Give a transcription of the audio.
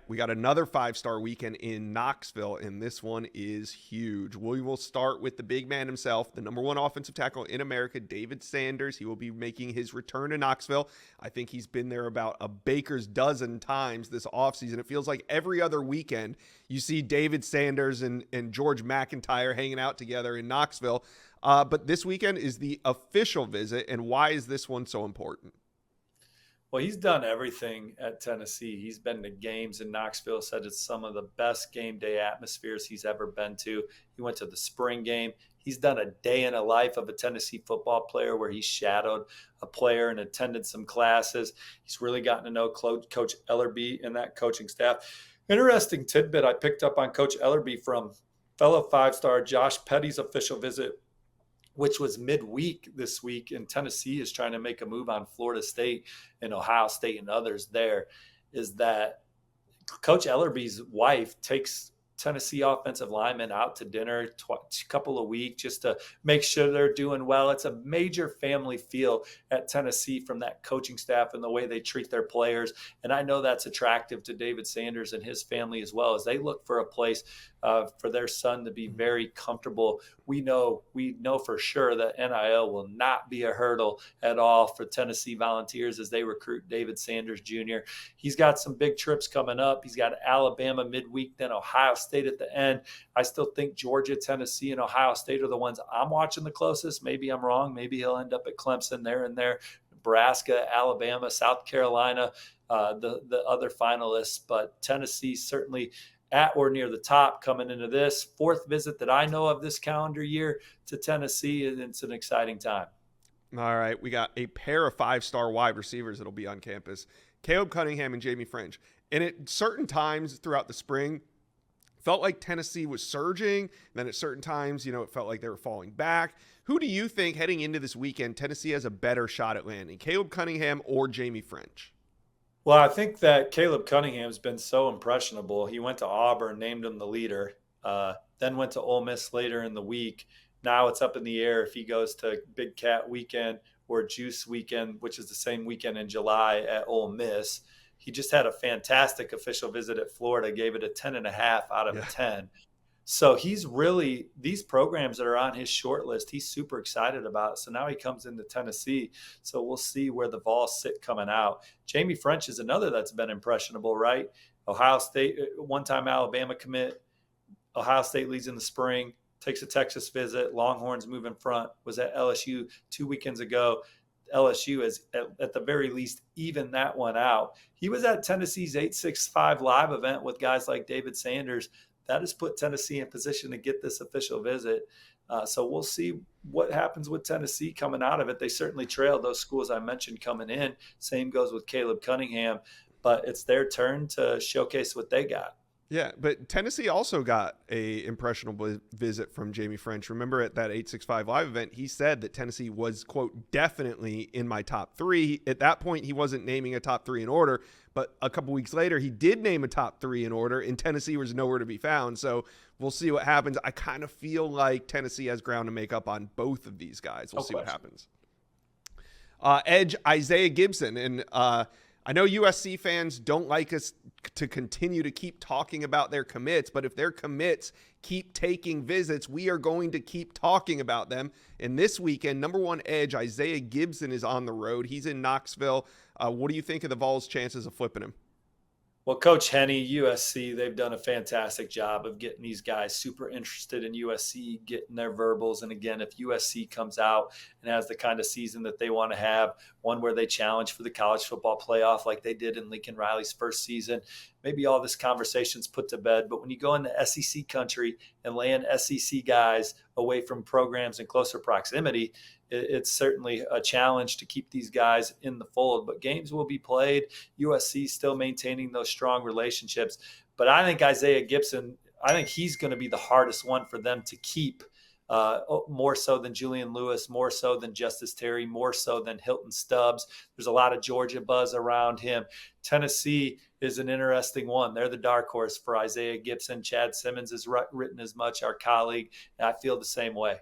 we got another 5-star weekend in Knoxville, and this one is huge. We will start with the big man himself, the number one offensive tackle in America, David Sanders. He will be making his return to Knoxville. I think he's been there about a baker's dozen times this offseason. It feels like every other weekend you see David Sanders and George McIntyre hanging out together in Knoxville. But this weekend is the official visit, and why is this one so important? Well, he's done everything at Tennessee. He's been to games in Knoxville, said it's some of the best game day atmospheres he's ever been to. He went to the spring game. He's done a day in a life of a Tennessee football player where he shadowed a player and attended some classes. He's really gotten to know Coach Ellerby and that coaching staff. Interesting tidbit I picked up on Coach Ellerby from fellow five-star Josh Petty's official visit, which was midweek this week, and Tennessee is trying to make a move on Florida State and Ohio State and others there, is that Coach Ellerby's wife takes Tennessee offensive linemen out to dinner a couple of weeks just to make sure they're doing well. It's a major family feel at Tennessee from that coaching staff and the way they treat their players. And I know that's attractive to David Sanders and his family as well, as they look for a place for their son to be very comfortable. We know for sure that NIL will not be a hurdle at all for Tennessee Volunteers as they recruit David Sanders Jr. He's got some big trips coming up. He's got Alabama midweek, then Ohio State at the end. I still think Georgia, Tennessee, and Ohio State are the ones I'm watching the closest. Maybe I'm wrong. Maybe he'll end up at Clemson there and there. Nebraska, Alabama, South Carolina, the other finalists. But Tennessee certainly at or near the top coming into this fourth visit that I know of this calendar year to Tennessee, and it's an exciting time. All right, we got a pair of 5-star wide receivers that'll be on campus, Caleb Cunningham and Jamie French. And at certain times throughout the spring, felt like Tennessee was surging. Then at certain times, it felt like they were falling back. Who do you think heading into this weekend Tennessee has a better shot at landing, Caleb Cunningham or Jamie French? Well, I think that Caleb Cunningham's been so impressionable. He went to Auburn, named him the leader, then went to Ole Miss later in the week. Now it's up in the air if he goes to Big Cat Weekend or Juice Weekend, which is the same weekend in July at Ole Miss. He just had a fantastic official visit at Florida, gave it a 10.5 out of a 10. So he's really, these programs that are on his short list, he's super excited about. So now he comes into Tennessee. So we'll see where the Vols sit coming out. Jamie French is another that's been impressionable, right? Ohio State, one-time Alabama commit. Ohio State leads in the spring, takes a Texas visit. Longhorns move in front, was at LSU 2 weekends ago. LSU is at the very least even that one out. He was at Tennessee's 865 live event with guys like David Sanders. That has put Tennessee in position to get this official visit. So we'll see what happens with Tennessee coming out of it. They certainly trailed those schools I mentioned coming in. Same goes with Caleb Cunningham, but it's their turn to showcase what they got. Yeah, but Tennessee also got a impressionable visit from Jamie French. Remember at that 865 Live event, he said that Tennessee was, quote, definitely in my top three. At that point, he wasn't naming a top three in order, but a couple weeks later, he did name a top three in order, and Tennessee was nowhere to be found. So we'll see what happens. I kind of feel like Tennessee has ground to make up on both of these guys. We'll see what happens. Edge, Isaiah Gibson, and I know USC fans don't like us to continue to keep talking about their commits, but if their commits keep taking visits, we are going to keep talking about them. And this weekend, number one edge, Isaiah Gibson, is on the road. He's in Knoxville. What do you think of the Vols' chances of flipping him? Well, Coach Henne, USC, they've done a fantastic job of getting these guys super interested in USC, getting their verbals. And again, if USC comes out and has the kind of season that they want to have, one where they challenge for the college football playoff like they did in Lincoln Riley's first season, maybe all this conversation's put to bed. But when you go into SEC country and land SEC guys away from programs in closer proximity, it's certainly a challenge to keep these guys in the fold. But games will be played. USC still maintaining those strong relationships. But I think Isaiah Gibson, I think he's going to be the hardest one for them to keep, more so than Julian Lewis, more so than Justice Terry, more so than Hilton Stubbs. There's a lot of Georgia buzz around him. Tennessee is an interesting one. They're the dark horse for Isaiah Gibson. Chad Simmons has written as much, our colleague, and I feel the same way.